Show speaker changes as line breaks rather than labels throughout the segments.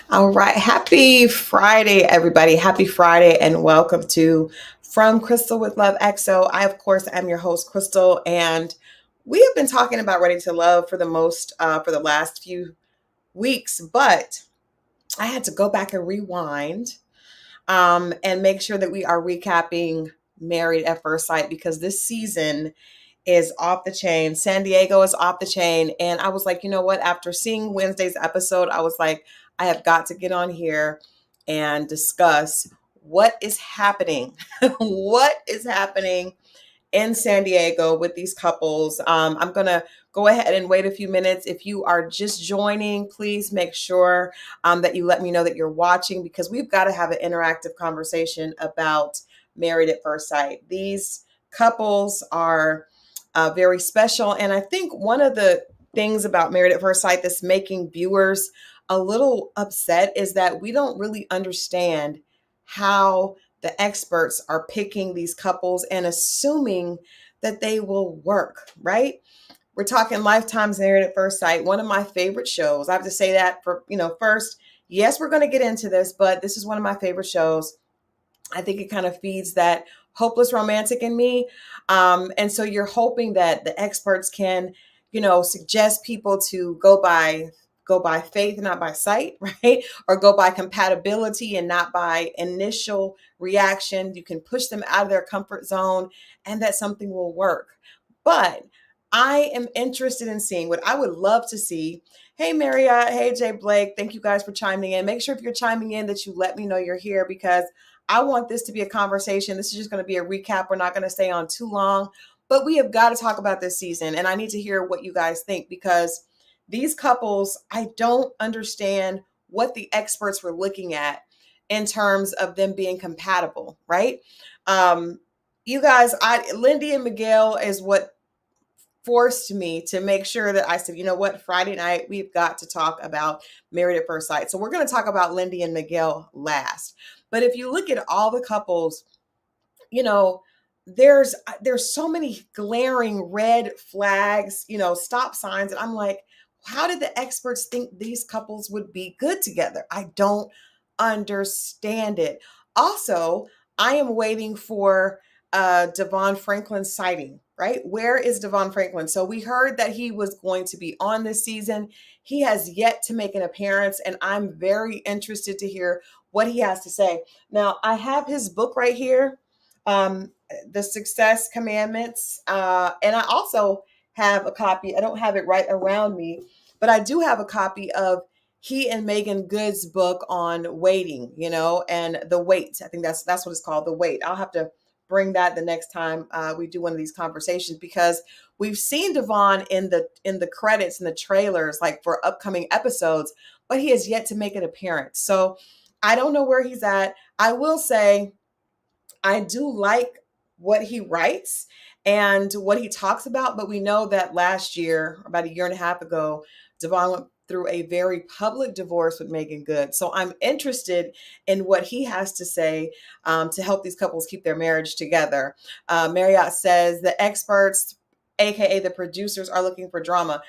All right. Happy Friday, everybody. Happy Friday, and welcome to From Crystal with Love XO. I, of course, am your host, Crystal, and we have been talking about Ready to Love for the last few weeks, but I had to go back and rewind and make sure that we are recapping Married at First Sight because this season is off the chain. San Diego is off the chain. And I was like, you know what? After seeing Wednesday's episode, I was like, I have got to get on here and discuss what is happening. What is happening in San Diego with these couples. I'm going to go ahead and wait a few minutes. If you are just joining, please make sure that you let me know that you're watching because we've got to have an interactive conversation about Married at First Sight. These couples are very special. And I think one of the things about Married at First Sight that's making viewers a little upset is that we don't really understand how the experts are picking these couples and assuming that they will work, right? We're talking Lifetime's Married at First Sight, one of my favorite shows. I have to say that first, yes, we're going to get into this, but this is one of my favorite shows. I think it kind of feeds that hopeless romantic in me. And so you're hoping that the experts can, suggest people to go by faith, not by sight, right? Or go by compatibility and not by initial reaction. You can push them out of their comfort zone and that something will work. But I am interested in seeing what I would love to see. Hey, Marriott. Hey, Jay Blake. Thank you guys for chiming in. Make sure if you're chiming in that you let me know you're here because I want this to be a conversation. This is just going to be a recap. We're not going to stay on too long, but we have got to talk about this season. And I need to hear what you guys think because these couples, I don't understand what the experts were looking at in terms of them being compatible, right? You guys, Lindy and Miguel is what forced me to make sure that I said, you know what, Friday night, we've got to talk about Married at First Sight. So we're going to talk about Lindy and Miguel last. But if you look at all the couples, you know, there's so many glaring red flags, stop signs. And I'm like, how did the experts think these couples would be good together? I don't understand it. Also, I am waiting for Devon Franklin's sighting, right? Where is Devon Franklin? So we heard that he was going to be on this season. He has yet to make an appearance, and I'm very interested to hear what he has to say. Now, I have his book right here, The Success Commandments, and I also have a copy. I don't have it right around me, but I do have a copy of he and Megan Good's book on waiting, and the wait. I think that's what it's called, the wait. I'll have to bring that the next time we do one of these conversations because we've seen Devon in the credits and the trailers, like for upcoming episodes, but he has yet to make an appearance. So I don't know where he's at. I will say I do like what he writes and what he talks about, but we know that last year, about a year and a half ago, Devon went through a very public divorce with Megan Good. So I'm interested in what he has to say to help these couples keep their marriage together. Marriott says the experts, aka the producers, are looking for drama.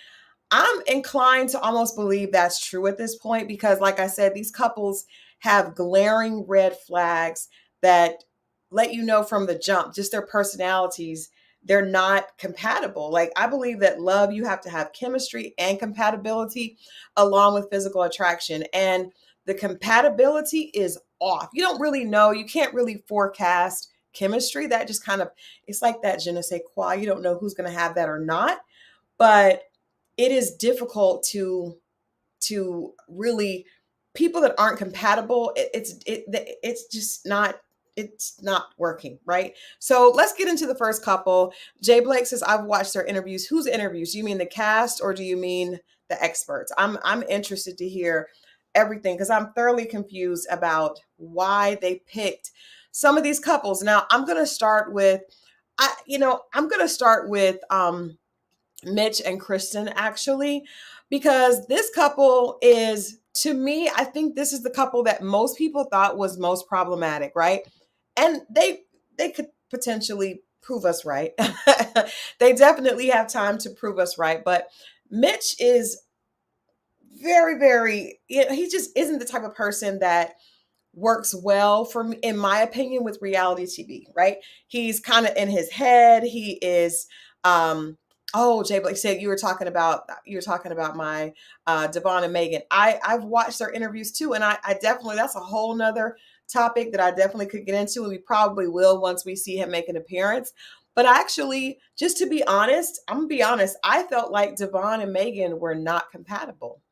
I'm inclined to almost believe that's true at this point because, like I said, these couples have glaring red flags that let you know from the jump, just their personalities, they're not compatible. Like, I believe that love, you have to have chemistry and compatibility along with physical attraction. And the compatibility is off. You don't really know, you can't really forecast chemistry. That just kind of, it's like that je ne sais quoi. You don't know who's going to have that or not. But it is difficult to really, people that aren't compatible, it's just not, it's not working, right? So let's get into the first couple. Jay Blake says, I've watched their interviews. Whose interviews? Do you mean the cast or do you mean the experts? I'm interested to hear everything because I'm thoroughly confused about why they picked some of these couples. Now I'm going to start with Mitch and Krysten, actually, because this couple is, to me, I think this is the couple that most people thought was most problematic, right? And they could potentially prove us right. They definitely have time to prove us right, but Mitch is very, very, he just isn't the type of person that works well for me, in my opinion, with reality TV, right? He's kind of in his head. He is, oh, Jay Blake said you were talking about my Devon and Megan. I've watched their interviews too, and I definitely, that's a whole nother topic that I definitely could get into, and we probably will once we see him make an appearance. But actually, just to be honest, I'm gonna be honest, I felt like Devon and Megan were not compatible.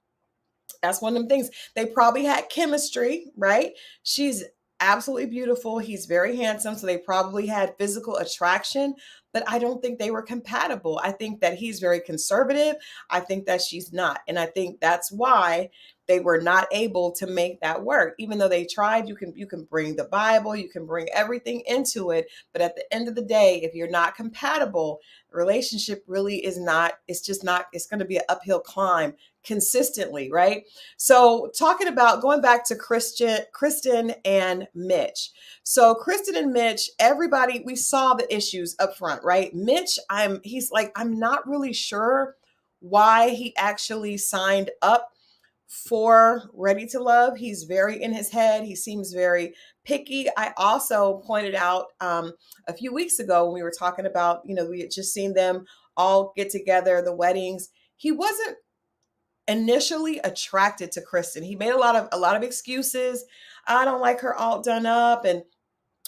That's one of them things. They probably had chemistry, right? She's absolutely beautiful. He's very handsome. So they probably had physical attraction, but I don't think they were compatible. I think that he's very conservative. I think that she's not. And I think that's why they were not able to make that work. Even though they tried, you can bring the Bible, you can bring everything into it, but at the end of the day, if you're not compatible, the relationship really is not, it's just not, it's going to be an uphill climb consistently, right? So talking about going back to Kristen and Mitch. So Kristen and Mitch, everybody, we saw the issues up front, right? Mitch, he's like, I'm not really sure why he actually signed up for Ready to Love. He's very in his head. He seems very picky. I also pointed out a few weeks ago when we were talking about, we had just seen them all get together, the weddings. He wasn't initially attracted to Kristen. He made a lot of excuses. I don't like her all done up and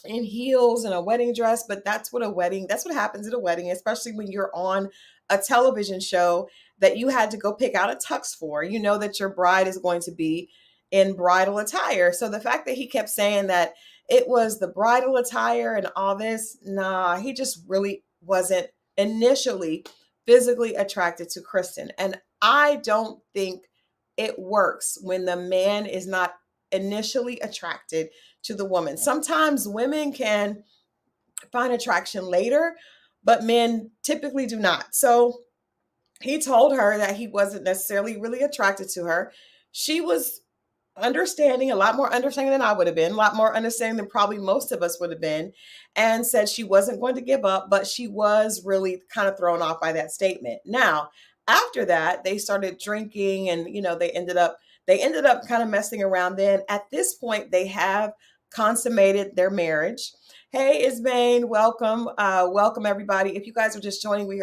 in heels and a wedding dress, but that's what happens at a wedding, especially when you're on a television show that you had to go pick out a tux for. You know that your bride is going to be in bridal attire. So the fact that he kept saying that it was the bridal attire and all this, nah, he just really wasn't initially physically attracted to Kristen. And I don't think it works when the man is not initially attracted to the woman. Sometimes women can find attraction later, but men typically do not. So he told her that he wasn't necessarily really attracted to her. She was understanding, a lot more understanding than I would have been, a lot more understanding than probably most of us would have been, and said she wasn't going to give up, but she was really kind of thrown off by that statement. Now, after that, they started drinking and, they ended up kind of messing around. Then at this point, they have consummated their marriage. Hey, Ismaine, welcome. Welcome everybody. If you guys are just joining, we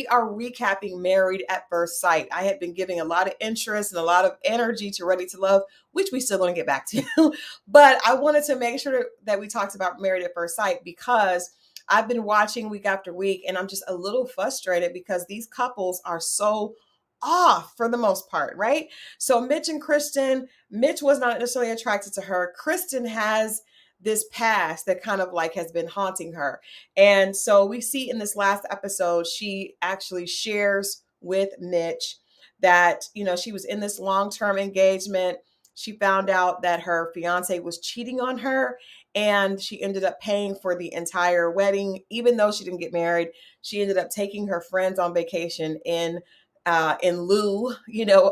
are recapping Married at First Sight. I have been giving a lot of interest and a lot of energy to Ready to Love, which we still going to get back to. But I wanted to make sure that we talked about Married at First Sight because I've been watching week after week and I'm just a little frustrated because these couples are so off for the most part, right? So Mitch and Krysten, Mitch was not necessarily attracted to her. Krysten has this past that kind of like has been haunting her. And so we see in this last episode, she actually shares with Mitch that, she was in this long-term engagement. She found out that her fiance was cheating on her and she ended up paying for the entire wedding. Even though she didn't get married, she ended up taking her friends on vacation in lieu,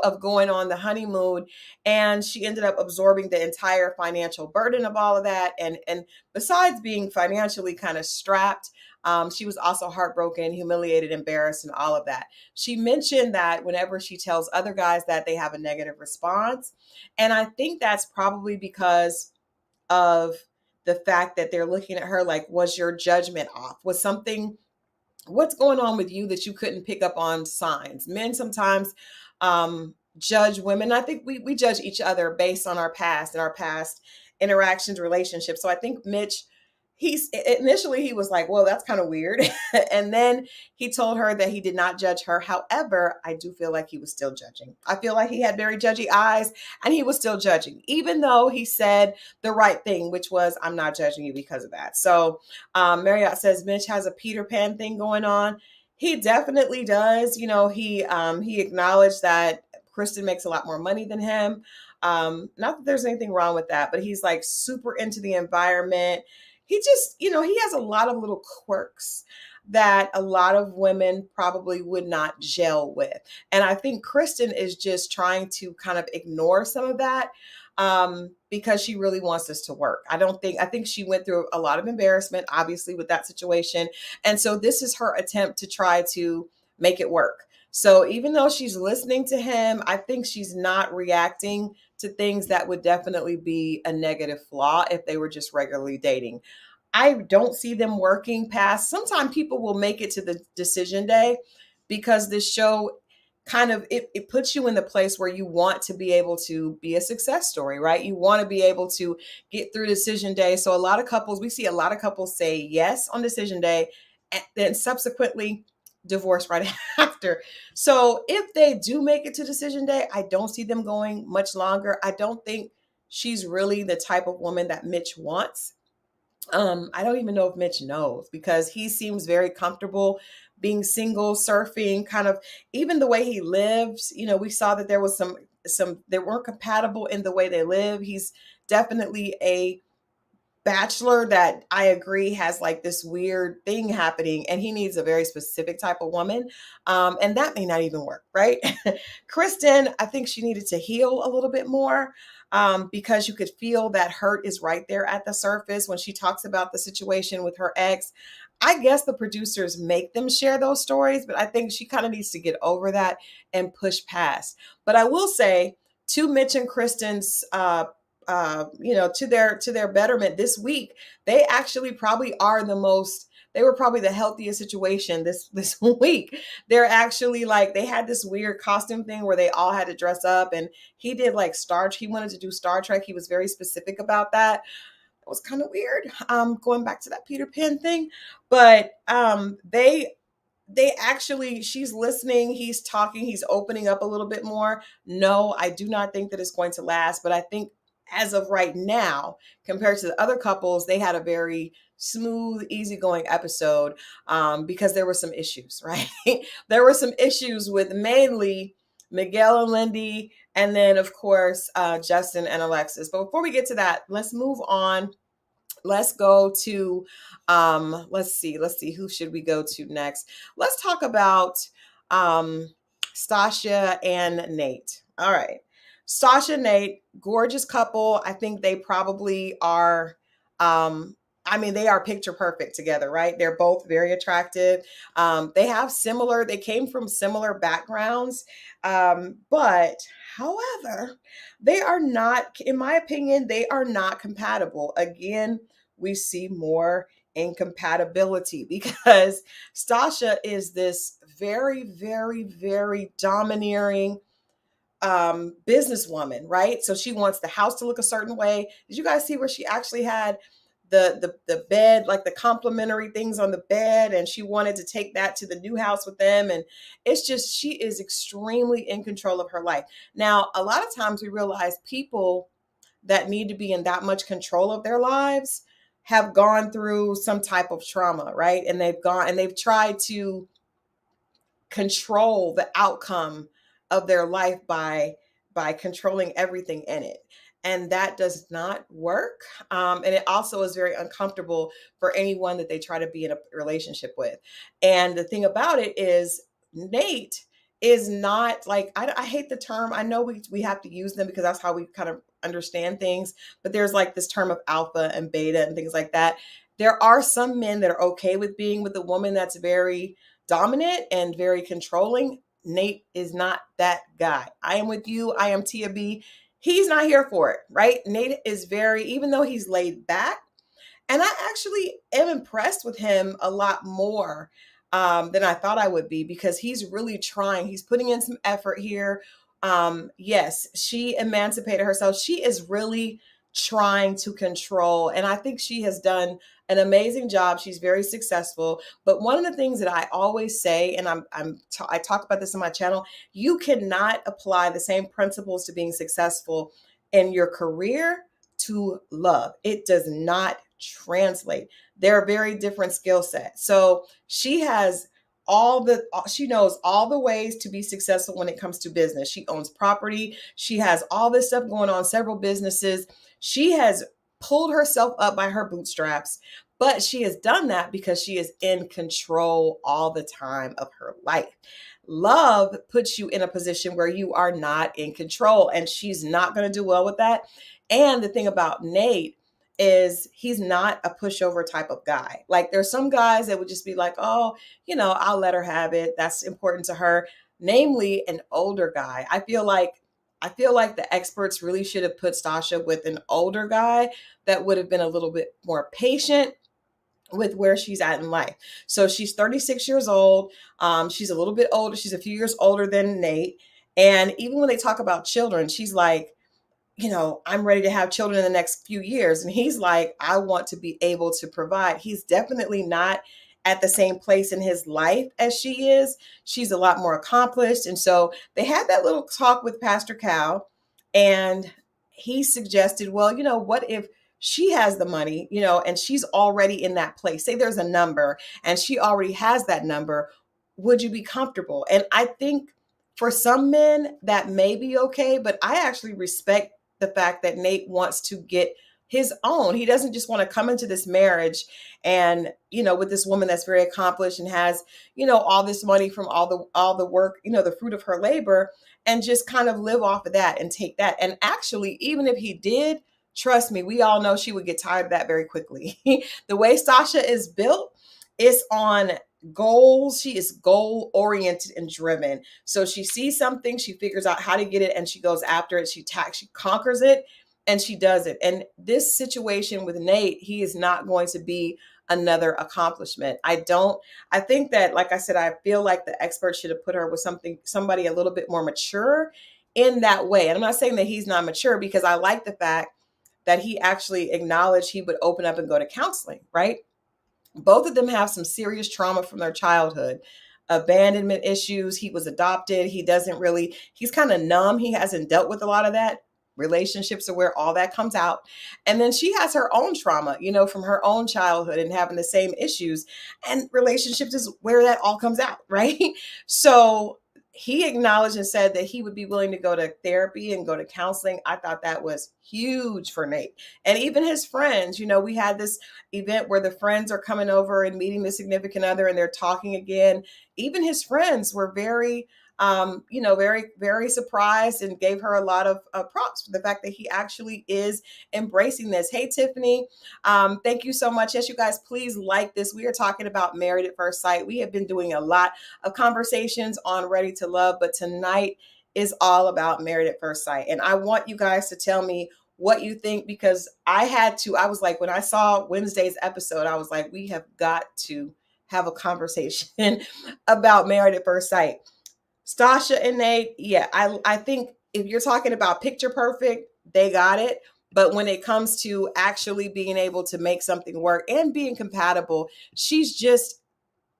of going on the honeymoon. And she ended up absorbing the entire financial burden of all of that. And besides being financially kind of strapped, she was also heartbroken, humiliated, embarrassed, and all of that. She mentioned that whenever she tells other guys that, they have a negative response. And I think that's probably because of the fact that they're looking at her like, was your judgment off? What's going on with you that you couldn't pick up on signs? Men sometimes judge women. I think we judge each other based on our past and our past interactions, relationships. So I think Mitch, he was like, well, that's kind of weird. And then he told her that he did not judge her. However, I do feel like he was still judging. I feel like he had very judgy eyes and he was still judging, even though he said the right thing, which was, I'm not judging you because of that. So Marriott says Mitch has a Peter Pan thing going on. He definitely does. He acknowledged that Kristen makes a lot more money than him. Not that there's anything wrong with that, but he's like super into the environment. He just, he has a lot of little quirks that a lot of women probably would not gel with. And I think Kristen is just trying to kind of ignore some of that because she really wants this to work. I think she went through a lot of embarrassment, obviously, with that situation. And so this is her attempt to try to make it work. So even though she's listening to him, I think she's not reacting to things that would definitely be a negative flaw if they were just regularly dating. I don't see them working past. Sometimes people will make it to the decision day because this show kind of it puts you in the place where you want to be able to be a success story, right? You want to be able to get through decision day. So a lot of couples, we see a lot of couples say yes on decision day and then subsequently divorce right after. So if they do make it to decision day, I don't see them going much longer. I don't think she's really the type of woman that Mitch wants. I don't even know if Mitch knows because he seems very comfortable being single, surfing, kind of even the way he lives. You know, we saw that there was some they weren't compatible in the way they live. He's definitely a bachelor that I agree has like this weird thing happening and he needs a very specific type of woman. And that may not even work, right? Kristen, I think she needed to heal a little bit more because you could feel that hurt is right there at the surface when she talks about the situation with her ex. I guess the producers make them share those stories, but I think she kind of needs to get over that and push past. But I will say, to Mitch and Kristen's to their betterment this week, they actually probably are the most they were probably the healthiest situation this week. They're actually like they had this weird costume thing where they all had to dress up and he did like he wanted to do Star Trek. He was very specific about that. It was kind of weird. Going back to that Peter Pan thing. But they actually, she's listening, he's talking, he's opening up a little bit more. No, I do not think that it's going to last, but I think as of right now, compared to the other couples, they had a very smooth, easygoing episode because there were some issues, right? There were some issues with mainly Miguel and Lindy, and then of course Justin and Alexis. But before we get to that, let's move on. Let's go to let's see who should we go to next. Let's talk about um Stacia and Nate. All right. Sasha and Nate, gorgeous couple. I think they probably are I mean, they are picture perfect together, right? They're both very attractive. They came from similar backgrounds. But however, they are not, in my opinion, they are not compatible. Again, we see more incompatibility because Stasha is this very, very, very domineering businesswoman, right? So she wants the house to look a certain way. Did you guys see where she actually had the bed, like the complimentary things on the bed, and she wanted to take that to the new house with them? And it's just she is extremely in control of her life. Now, a lot of times we realize people that need to be in that much control of their lives have gone through some type of trauma, right? And they've tried to control the outcome of their life by controlling everything in it, and that does not work. And it also is very uncomfortable for anyone that they try to be in a relationship with. And the thing about it is Nate is not like I hate the term. I know we have to use them because that's how we kind of understand things, but there's like this term of alpha and beta and things like that. There are some men that are okay with being with a woman that's very dominant and very controlling. Nate is not that guy. I am with you. I am Tia B. He's not here for it, right? Nate is very, even though he's laid back, and I actually am impressed with him a lot more than I thought I would be because he's really trying. He's putting in some effort here. Yes, she emancipated herself. She is really trying to control, and I think she has done an amazing job. She's very successful. But one of the things that I always say, and I talk about this on my channel, you cannot apply the same principles to being successful in your career to love. It does not translate. They're very different skill sets. So she knows all the ways to be successful when it comes to business. She owns property. She has all this stuff going on, several businesses. She has pulled herself up by her bootstraps, but she has done that because she is in control all the time of her life. Love puts you in a position where you are not in control, and she's not going to do well with that. And the thing about Nate is he's not a pushover type of guy. Like there's some guys that would just be like, oh, I'll let her have it. That's important to her. namely an older guy. I feel like the experts really should have put Stasha with an older guy that would have been a little bit more patient with where she's at in life. So she's 36 years old. She's a little bit older. She's a few years older than Nate. And even when they talk about children, she's like, I'm ready to have children in the next few years. And he's like, I want to be able to provide. He's definitely not at the same place in his life as she is. She's a lot more accomplished. And so they had that little talk with Pastor Cal, and he suggested, well, what if she has the money, and she's already in that place? Say there's a number and she already has that number. Would you be comfortable? And I think for some men that may be okay, but I actually respect the fact that Nate wants to get his own. He doesn't just want to come into this marriage and, with this woman that's very accomplished and has, all this money from all the work, the fruit of her labor, and just kind of live off of that and take that. And actually, even if he did, trust me, we all know she would get tired of that very quickly. The way Sasha is built is on goals. She is goal oriented and driven. So she sees something, she figures out how to get it, and she goes after it. She conquers it, and she does it. And this situation with Nate, he is not going to be another accomplishment. I think that, like I said, I feel like the experts should have put her with somebody a little bit more mature in that way. And I'm not saying that he's not mature, because I like the fact that he actually acknowledged he would open up and go to counseling, right? Both of them have some serious trauma from their childhood, abandonment issues. He was adopted. He's kind of numb. He hasn't dealt with a lot of that. Relationships are where all that comes out. And then she has her own trauma, from her own childhood and having the same issues. And relationships is where that all comes out, right? So he acknowledged and said that he would be willing to go to therapy and go to counseling. I thought that was huge for Nate. And even his friends, we had this event where the friends are coming over and meeting the significant other, and they're talking again. Even his friends were very, very, very surprised, and gave her a lot of props for the fact that he actually is embracing this. Hey, Tiffany, thank you so much. Yes, you guys, please like this. We are talking about Married at First Sight. We have been doing a lot of conversations on Ready to Love, but tonight is all about Married at First Sight. And I want you guys to tell me what you think, because I was like, when I saw Wednesday's episode, I was like, we have got to have a conversation about Married at First Sight. Stacia and Nate, yeah, I think if you're talking about picture perfect, they got it. But when it comes to actually being able to make something work and being compatible, she's just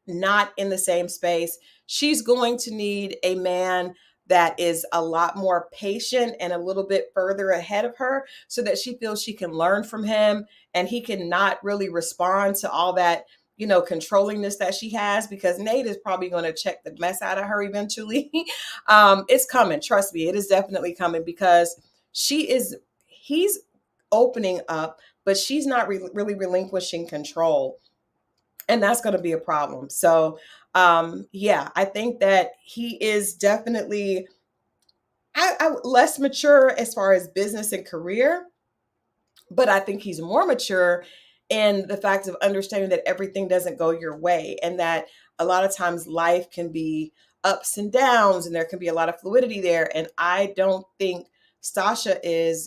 not in the same space. She's going to need a man that is a lot more patient and a little bit further ahead of her, so that she feels she can learn from him, and he can not really respond to all that, controllingness that she has, because Nate is probably going to check the mess out of her eventually. It's coming. Trust me, it is definitely coming, because he's opening up, but she's not really relinquishing control. And that's going to be a problem. So, I think that he is definitely less mature as far as business and career, but I think he's more mature in the fact of understanding that everything doesn't go your way, and that a lot of times life can be ups and downs, and there can be a lot of fluidity there. And I don't think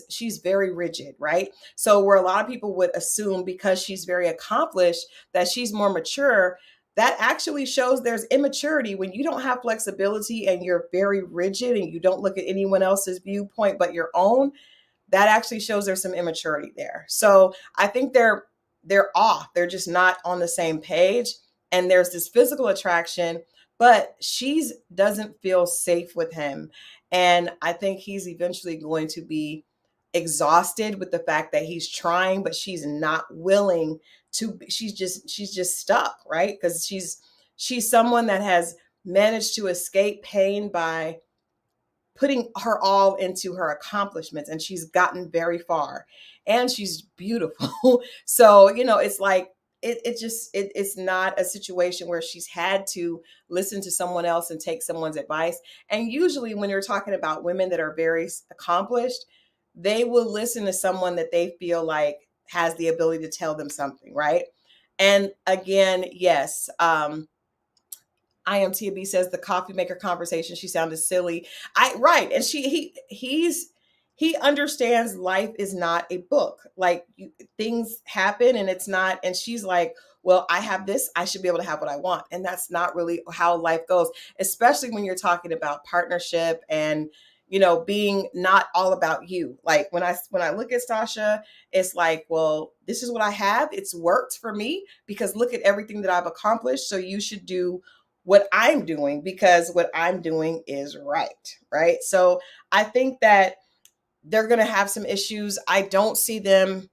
she's very rigid, right? So where a lot of people would assume, because she's very accomplished, that she's more mature, that actually shows there's immaturity when you don't have flexibility and you're very rigid and you don't look at anyone else's viewpoint but your own. That actually shows there's some immaturity there. So I think they're off. They're just not on the same page. And there's this physical attraction, but she doesn't feel safe with him. And I think he's eventually going to be exhausted with the fact that he's trying, but she's not willing to. She's just stuck, right? Because she's someone that has managed to escape pain by putting her all into her accomplishments, and she's gotten very far, and she's beautiful. So, it's like, it's not a situation where she's had to listen to someone else and take someone's advice. And usually when you're talking about women that are very accomplished, they will listen to someone that they feel like has the ability to tell them something, right? And again, yes, IMTB says the coffee maker conversation, she sounded silly. Right. And he understands life is not a book. Like things happen and it's not, and she's like, well, I have this, I should be able to have what I want. And that's not really how life goes, especially when you're talking about partnership and, being not all about you. Like when I look at Sasha, it's like, well, this is what I have. It's worked for me because look at everything that I've accomplished. So you should do what I'm doing because what I'm doing is right. Right. So I think that they're going to have some issues. I don't see them.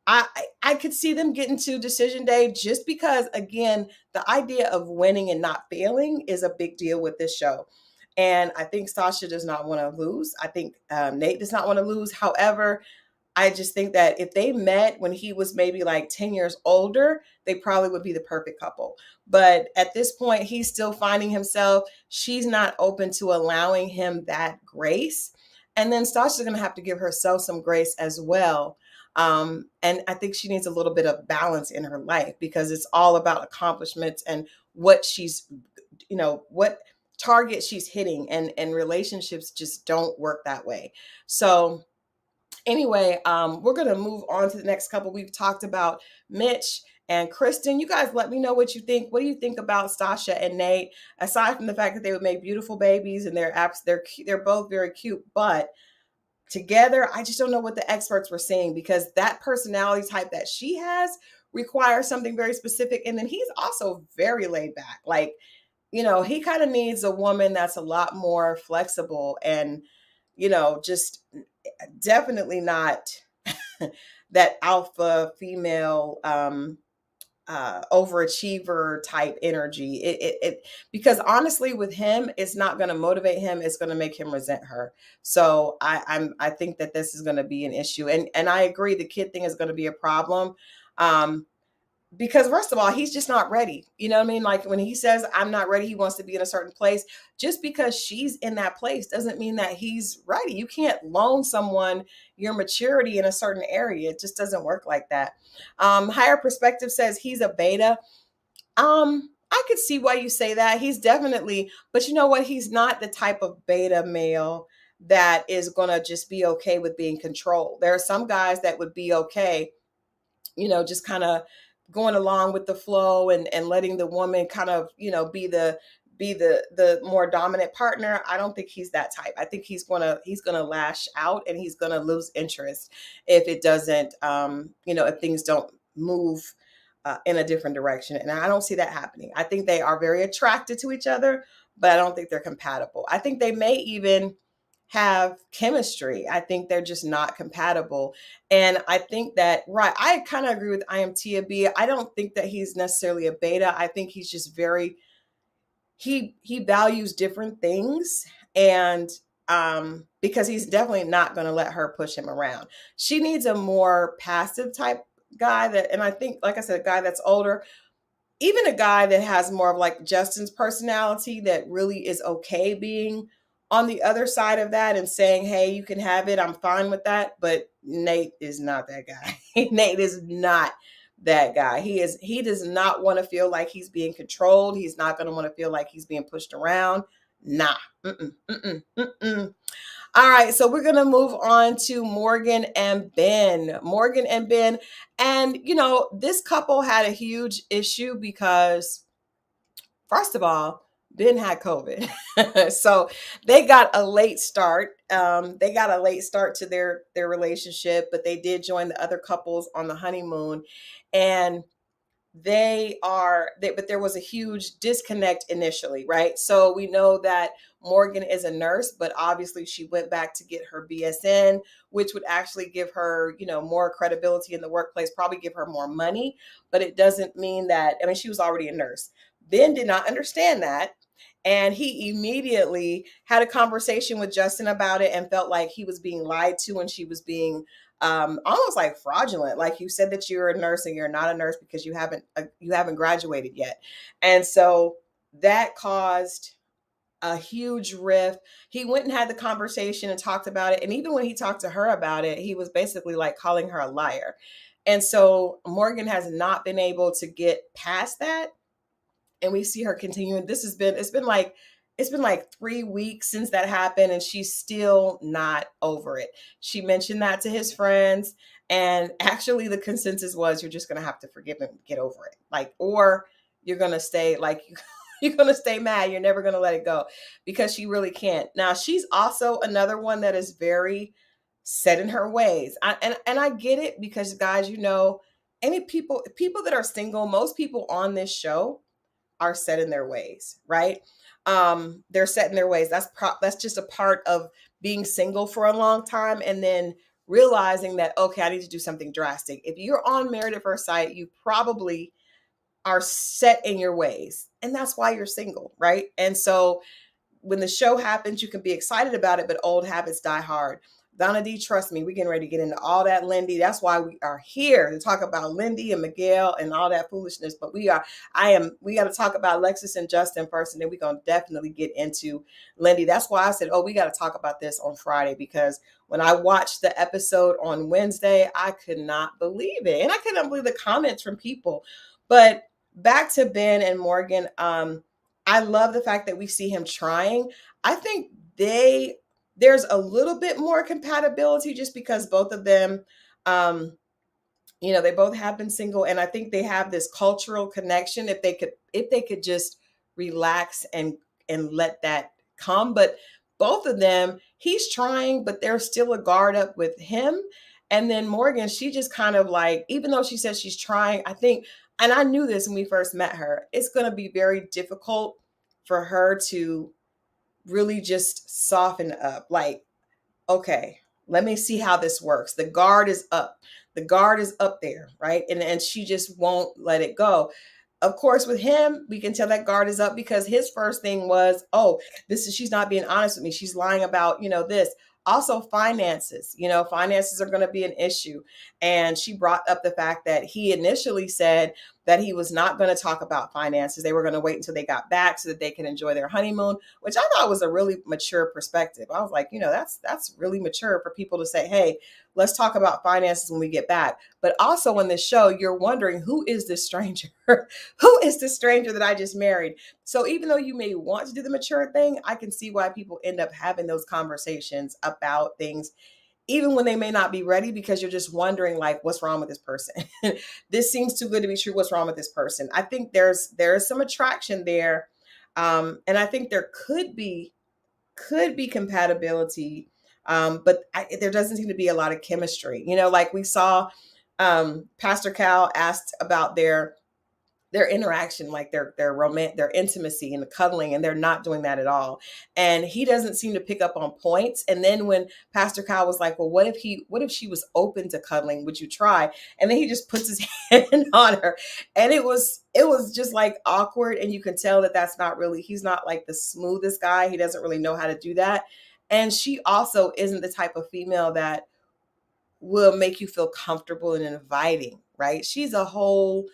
I could see them getting to decision day just because, again, the idea of winning and not failing is a big deal with this show. And I think Sasha does not want to lose. I think Nate does not want to lose. However, I just think that if they met when he was maybe like 10 years older, they probably would be the perfect couple. But at this point, he's still finding himself. She's not open to allowing him that grace. And then Sasha's going to have to give herself some grace as well. And I think she needs a little bit of balance in her life because it's all about accomplishments and what what target she's hitting, and relationships just don't work that way. So anyway, we're going to move on to the next couple. We've talked about Mitch and Kristen. You guys let me know what you think. What do you think about Sasha and Nate? Aside from the fact that they would make beautiful babies and they're both very cute, but together, I just don't know what the experts were saying because that personality type that she has requires something very specific. And then he's also very laid back. Like, he kind of needs a woman that's a lot more flexible and, just definitely not that alpha female overachiever type energy. It because honestly, with him, it's not going to motivate him. It's going to make him resent her. So I think that this is going to be an issue, and I agree the kid thing is going to be a problem. Because first of all, he's just not ready. You know what I mean? Like when he says, I'm not ready, he wants to be in a certain place. Just because she's in that place doesn't mean that he's ready. You can't loan someone your maturity in a certain area. It just doesn't work like that. Higher Perspective says he's a beta. I could see why you say that. He's definitely, but you know what? He's not the type of beta male that is going to just be okay with being controlled. There are some guys that would be okay, just kind of going along with the flow and letting the woman kind of, be the more dominant partner. I don't think he's that type. I think he's gonna lash out and he's gonna lose interest if it doesn't, if things don't move in a different direction. And I don't see that happening. I think they are very attracted to each other, but I don't think they're compatible. I think they may even have chemistry. I think they're just not compatible. And I think that, right, I kind of agree with IMTB. I don't think that he's necessarily a beta. I think he's just he values different things. And because he's definitely not going to let her push him around. She needs a more passive type guy and I think, like I said, a guy that's older, even a guy that has more of like Justin's personality that really is okay being on the other side of that and saying, hey, you can have it. I'm fine with that. But Nate is not that guy. Nate is not that guy. He does not want to feel like he's being controlled. He's not going to want to feel like he's being pushed around. Nah. Mm-mm, mm-mm, mm-mm. All right, so we're going to move on to Morgan and Ben. Morgan and Ben. And, this couple had a huge issue because, first of all, Ben had COVID. So they got a late start. They got a late start to their relationship, but they did join the other couples on the honeymoon. And but there was a huge disconnect initially, right? So we know that Morgan is a nurse, but obviously she went back to get her BSN, which would actually give her, more credibility in the workplace, probably give her more money, but it doesn't mean that, she was already a nurse. Ben did not understand that. And he immediately had a conversation with Justin about it and felt like he was being lied to and she was being almost like fraudulent. Like you said that you're a nurse and you're not a nurse because you haven't graduated yet. And so that caused a huge rift. He went and had the conversation and talked about it. And even when he talked to her about it, he was basically like calling her a liar. And so Morgan has not been able to get past that. and we see her continuing. It's been like 3 weeks since that happened, and she's still not over it. She mentioned that to his friends, and actually the consensus was you're just gonna have to forgive him, get over it. Like, or you're gonna stay like you're gonna stay mad. You're never gonna let it go because she really can't. Now, she's also another one that is very set in her ways. And I get it because guys, any people that are single, most people on this show are set in their ways, right? They're set in their ways. That's just a part of being single for a long time, and then realizing that, okay, I need to do something drastic. If you're on Married at First Sight, you probably are set in your ways, and that's why you're single, right? And so when the show happens, you can be excited about it, but old habits die hard. Donna D, trust me, we're getting ready to get into all that, Lindy. That's why we are here to talk about Lindy and Miguel and all that foolishness. But we got to talk about Alexis and Justin first, and then we're going to definitely get into Lindy. That's why I said, oh, we got to talk about this on Friday, because when I watched the episode on Wednesday, I could not believe it. And I couldn't believe the comments from people. But back to Ben and Morgan. I love the fact that we see him trying. I think there's a little bit more compatibility just because both of them, um, they both have been single, and I think they have this cultural connection. If they could just relax and let that come. But both of them, he's trying, but there's still a guard up with him. And then Morgan, she just kind of like, even though she says she's trying, I think, and I knew this when we first met her, it's going to be very difficult for her to really just soften up. Like, okay, let me see how this works. The guard is up. The guard is up there, right? And she just won't let it go. Of course, with him, we can tell that guard is up because his first thing was, oh, she's not being honest with me. She's lying about, this. Also, finances. Finances are going to be an issue. And she brought up the fact that he initially said that he was not going to talk about finances. They were going to wait until they got back so that they can enjoy their honeymoon, which I thought was a really mature perspective. I was like, that's really mature for people to say, hey, let's talk about finances when we get back. But also in this show, you're wondering, who is this stranger? Who is this stranger that I just married? So even though you may want to do the mature thing, I can see why people end up having those conversations about things, even when they may not be ready, because you're just wondering, like, what's wrong with this person? This seems too good to be true. What's wrong with this person? I think there's some attraction there. And I think there could be compatibility. But there doesn't seem to be a lot of chemistry, like we saw, Pastor Cal asked about their interaction, like their romance, their intimacy and the cuddling, and they're not doing that at all. And he doesn't seem to pick up on points. And then when Pastor Kyle was like, well, what if she was open to cuddling? Would you try? And then he just puts his hand on her. And it was just like awkward. And you can tell that he's not like the smoothest guy. He doesn't really know how to do that. And she also isn't the type of female that will make you feel comfortable and inviting, right? She's a whole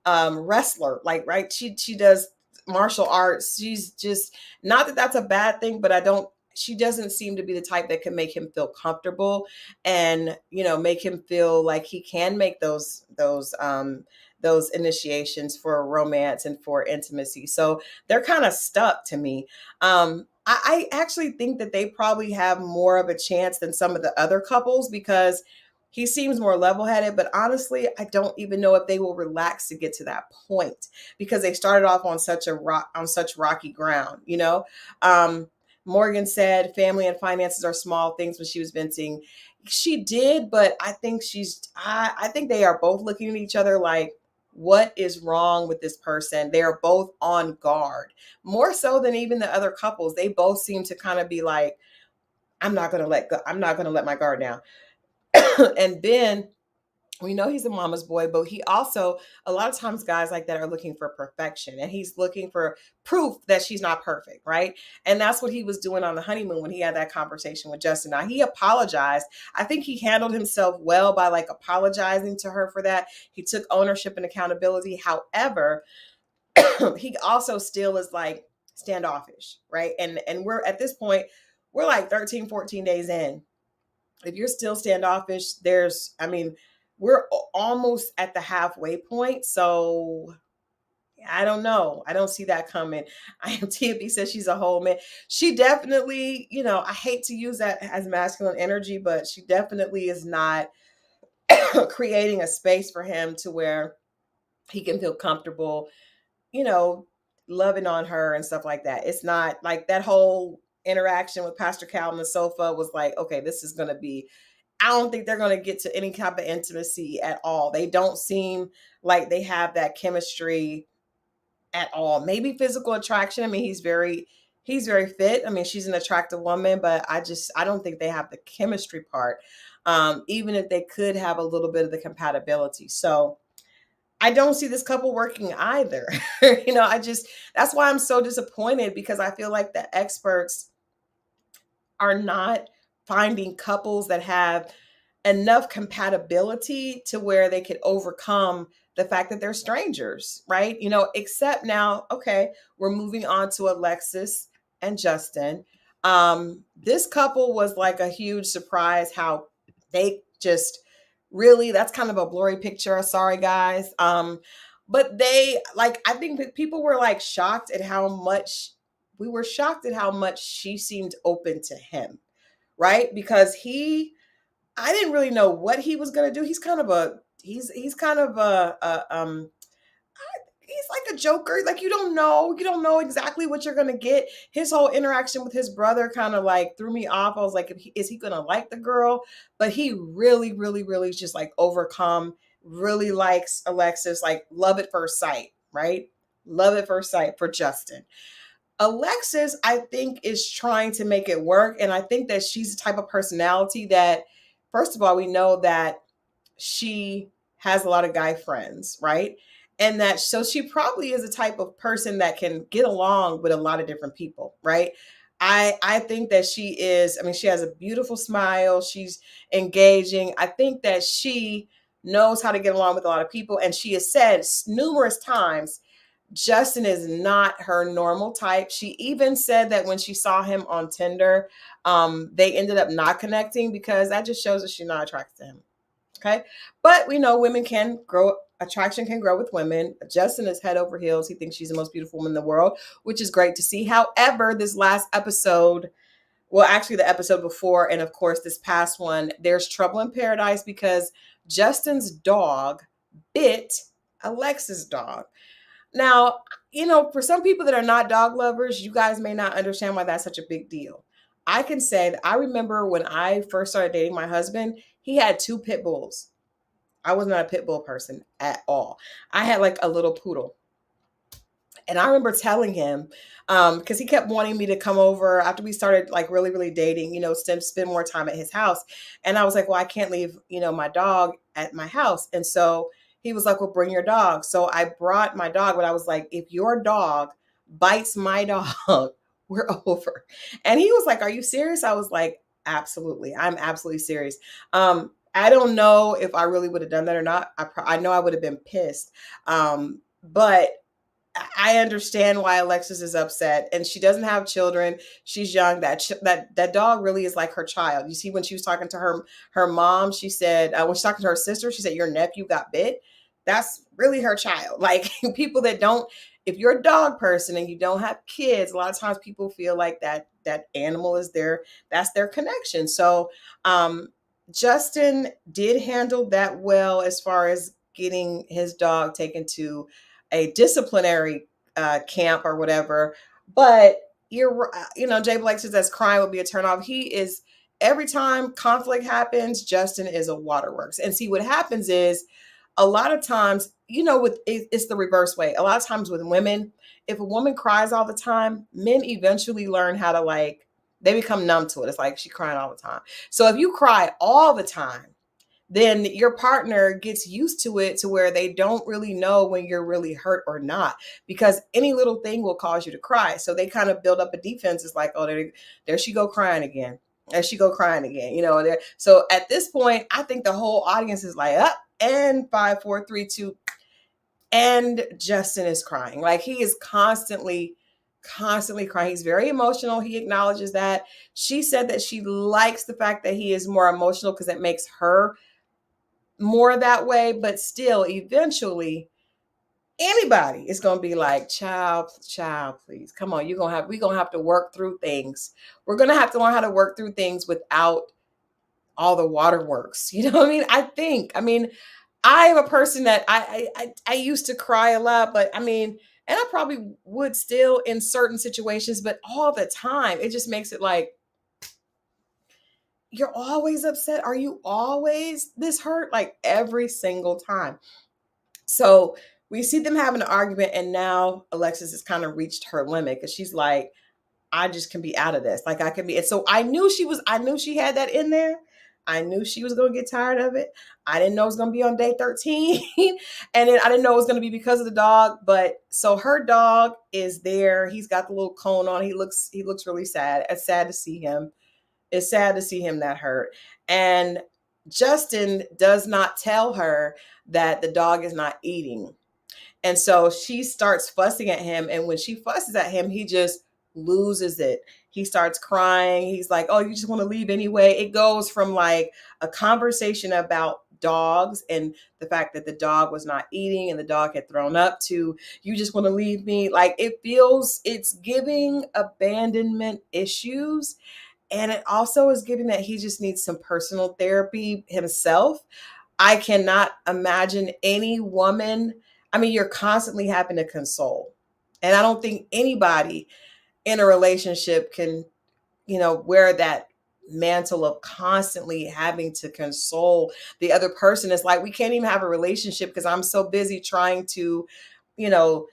wrestler, like, right? She does martial arts. She's just, not that that's a bad thing, but she doesn't seem to be the type that can make him feel comfortable and, make him feel like he can make those initiations for romance and for intimacy. So they're kind of stuck to me. I actually think that they probably have more of a chance than some of the other couples because he seems more level-headed, but honestly, I don't even know if they will relax to get to that point because they started off on such rocky ground, Morgan said family and finances are small things when she was venting. She did, but I think I think they are both looking at each other like, what is wrong with this person? They are both on guard, more so than even the other couples. They both seem to kind of be like, I'm not going to let go. I'm not going to let my guard down. And Ben, we know he's a mama's boy, but he also, a lot of times guys like that are looking for perfection, and he's looking for proof that she's not perfect, right? And that's what he was doing on the honeymoon when he had that conversation with Justin. Now, he apologized. I think he handled himself well by like apologizing to her for that. He took ownership and accountability. However, he also still is like standoffish, right? And we're at this point, we're like 13, 14 days in. If you're still standoffish, we're almost at the halfway point. So I don't know. I don't see that coming. IMTB says she's a whole man. She definitely, I hate to use that as masculine energy, but she definitely is not creating a space for him to where he can feel comfortable, you know, loving on her and stuff like that. It's not like that whole interaction with Pastor Cal on the sofa was like, okay, this is going to be, I don't think they're going to get to any type of intimacy at all. They don't seem like they have that chemistry at all. Maybe physical attraction. I mean, he's very fit. I mean, she's an attractive woman, but I don't think they have the chemistry part. Even if they could have a little bit of the compatibility. So I don't see this couple working either. That's why I'm so disappointed, because I feel like the experts are not finding couples that have enough compatibility to where they could overcome the fact that they're strangers, right? Except now, okay, we're moving on to Alexis and Justin. This couple was like a huge surprise how they just really, that's kind of a blurry picture. Sorry, guys. But they, like, I think that people were like shocked at how much we were shocked at how much she seemed open to him, right? Because I didn't really know what he was gonna do. He's kind of he's like a joker. Like, you don't know exactly what you're gonna get. His whole interaction with his brother kind of like threw me off. I was like, is he gonna like the girl? But he really, really, really just like overcome. Really likes Alexis. Like, love at first sight, right? Love at first sight for Justin. Alexis, I think, is trying to make it work. And I think that she's the type of personality that, first of all, we know that she has a lot of guy friends, right? And that, so she probably is a type of person that can get along with a lot of different people, right? I think that she is, I mean, she has a beautiful smile. She's engaging. I think that she knows how to get along with a lot of people. And she has said numerous times Justin is not her normal type. She even said that when she saw him on Tinder, they ended up not connecting because that just shows that she's not attracted to him. Okay. But we know women can grow, attraction can grow with women. Justin is head over heels. He thinks she's the most beautiful woman in the world, which is great to see. However, this last episode, well, actually the episode before, and of course this past one, there's trouble in paradise because Justin's dog bit Alexa's dog. Now, for some people that are not dog lovers, you guys may not understand why that's such a big deal. I can say that I remember when I first started dating my husband, he had two pit bulls. I was not a pit bull person at all. I had like a little poodle. And I remember telling him, because he kept wanting me to come over after we started like really, really dating, spend more time at his house. And I was like, well, I can't leave, my dog at my house. And so he was like, well, bring your dog. So I brought my dog, but I was like, if your dog bites my dog, we're over. And he was like, are you serious? I was like, absolutely. I'm absolutely serious. I don't know if I really would have done that or not. I know I would have been pissed. But I understand why Alexis is upset, and she doesn't have children. She's young. That dog really is like her child. You see, when she was talking to her mom, she said, when she's talking to her sister, she said, "Your nephew got bit." That's really her child. Like, people that don't, if you're a dog person and you don't have kids, a lot of times people feel like that animal is that's their connection. So, Justin did handle that well as far as getting his dog taken to a disciplinary camp or whatever. But Jay Blake says that's crying would be a turnoff. He is, every time conflict happens, Justin is a waterworks. And see, what happens is a lot of times, it's the reverse way. A lot of times with women, if a woman cries all the time, men eventually learn how to, like, they become numb to it. It's like, she's crying all the time. So if you cry all the time, then your partner gets used to it to where they don't really know when you're really hurt or not, because any little thing will cause you to cry. So they kind of build up a defense. It's like, oh, there she go crying again. There she go crying again. So at this point, I think the whole audience is like, up and 5, 4, 3, 2, and Justin is crying. Like, he is constantly crying. He's very emotional. He acknowledges that. She said that she likes the fact that he is more emotional because it makes her more that way, but still, eventually, anybody is going to be like, child, please come on. We're going to have to work through things. We're going to have to learn how to work through things without all the waterworks. You know what I mean? I am a person that I used to cry a lot, but I mean, and I probably would still in certain situations, but all the time, it just makes it like, you're always upset. Are you always this hurt? Like every single time. So we see them having an argument, and now Alexis has kind of reached her limit because she's like, I just can be out of this. Like I can be. And so I knew she had that in there. I knew she was going to get tired of it. I didn't know it was going to be on day 13. And then I didn't know it was going to be because of the dog. But so her dog is there. He's got the little cone on. He looks really sad. It's sad to see him. It's sad to see him that hurt. And Justin does not tell her that the dog is not eating. And so she starts fussing at him. And when she fusses at him, he just loses it. He starts crying. He's like, oh, you just want to leave anyway. It goes from like a conversation about dogs and the fact that the dog was not eating and the dog had thrown up to, you just want to leave me. Like it's giving abandonment issues. And it also is giving that he just needs some personal therapy himself. I cannot imagine any woman. I mean, you're constantly having to console. And I don't think anybody in a relationship can, wear that mantle of constantly having to console the other person. It's like we can't even have a relationship because I'm so busy trying to, you know,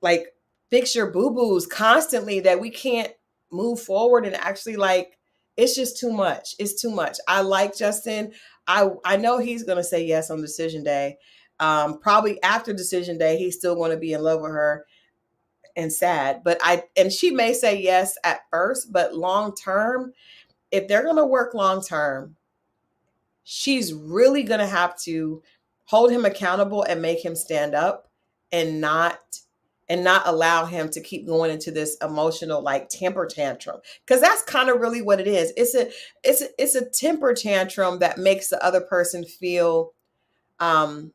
like fix your boo-boos constantly that we can't move forward and actually like it's just too much. It's too much. I like Justin. I know he's gonna say yes on decision day. Probably after decision day, he's still going to be in love with her and sad. And she may say yes at first, but long term, if they're gonna work long term, she's really gonna have to hold him accountable and make him stand up and not allow him to keep going into this emotional like temper tantrum, because that's kind of really what it is. It's a temper tantrum that makes the other person feel um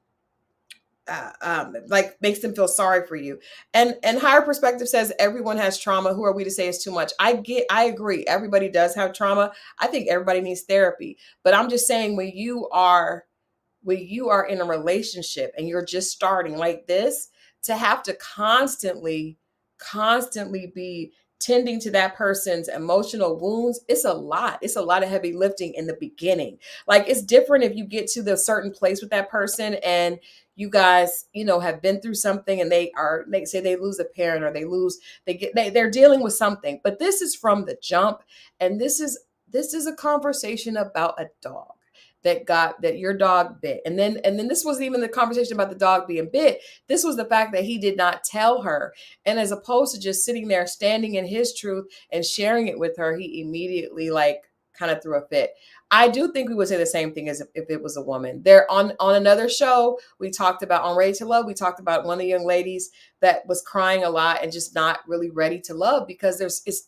like makes them feel sorry for you. And higher perspective says everyone has trauma. Who are we to say it's too much? I agree, everybody does have trauma. I think everybody needs therapy, but I'm just saying when you are in a relationship and you're just starting like this, to have to constantly be tending to that person's emotional wounds, it's a lot. It's a lot of heavy lifting in the beginning. Like it's different if you get to the certain place with that person and you guys, have been through something and they say they lose a parent or they're dealing with something. But this is from the jump, and this is a conversation about a dog that your dog bit. And then this wasn't even the conversation about the dog being bit. This was the fact that he did not tell her. And as opposed to just sitting there standing in his truth and sharing it with her, he immediately like kind of threw a fit. I do think we would say the same thing as if it was a woman. There on another show, we talked about on Ready to Love, we talked about one of the young ladies that was crying a lot and just not really ready to love because it's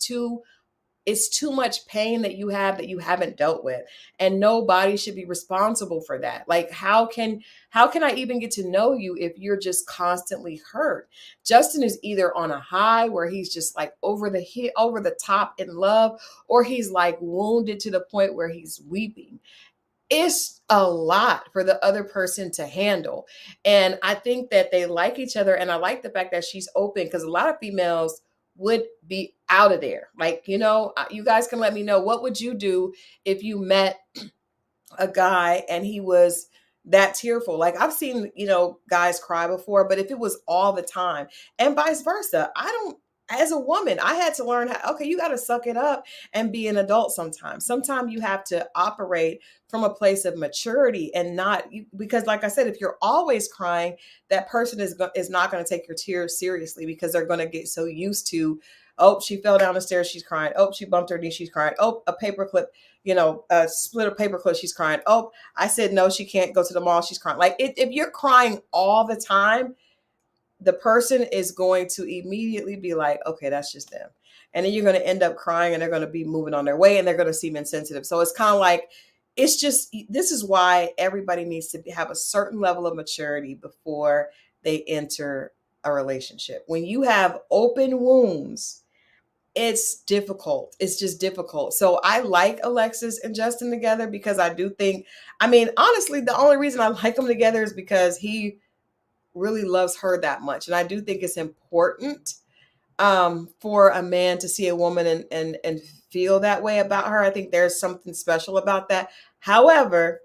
too much pain that you haven't dealt with, and nobody should be responsible for that. Like how can I even get to know you if you're just constantly hurt? Justin is either on a high where he's just like over the top in love, or he's like wounded to the point where he's weeping. It's a lot for the other person to handle. And I think that they like each other. And I like the fact that she's open, because a lot of females would be out of there. Like, you guys can let me know, what would you do if you met a guy and he was that tearful? Like I've seen, guys cry before, but if it was all the time and vice versa, as a woman, I had to learn okay, you got to suck it up and be an adult sometimes. Sometimes you have to operate from a place of maturity and because like I said, if you're always crying, that person is not going to take your tears seriously, because they're going to get so used to, oh, she fell down the stairs, she's crying. Oh, she bumped her knee, she's crying. Oh, a paperclip, split a paperclip, she's crying. Oh, I said no, she can't go to the mall, she's crying. Like if you're crying all the time, the person is going to immediately be like, okay, that's just them. And then you're going to end up crying and they're going to be moving on their way and they're going to seem insensitive. So it's kind of like, this is why everybody needs to have a certain level of maturity before they enter a relationship. When you have open wounds, it's difficult. It's just difficult. So I like Alexis and Justin together because I do think, I mean, honestly, the only reason I like them together is because he really loves her that much. And I do think it's important for a man to see a woman and feel that way about her. I think there's something special about that. However,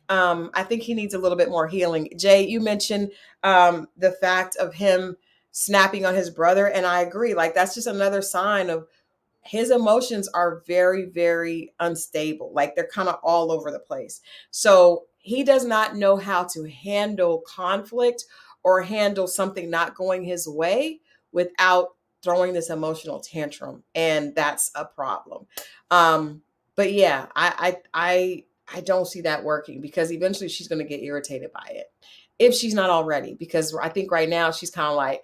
I think he needs a little bit more healing. Jay, you mentioned the fact of him snapping on his brother, and I agree. Like that's just another sign of his emotions are very, very unstable. Like they're kind of all over the place. So he does not know how to handle conflict or handle something not going his way without throwing this emotional tantrum. And that's a problem. But yeah, I don't see that working because eventually she's going to get irritated by it if she's not already. Because I think right now she's kind of like,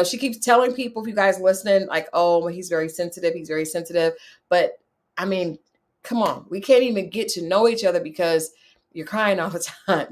she keeps telling people, if you guys listening, like, oh, well, he's very sensitive. He's very sensitive. But I mean, come on, we can't even get to know each other because you're crying all the time,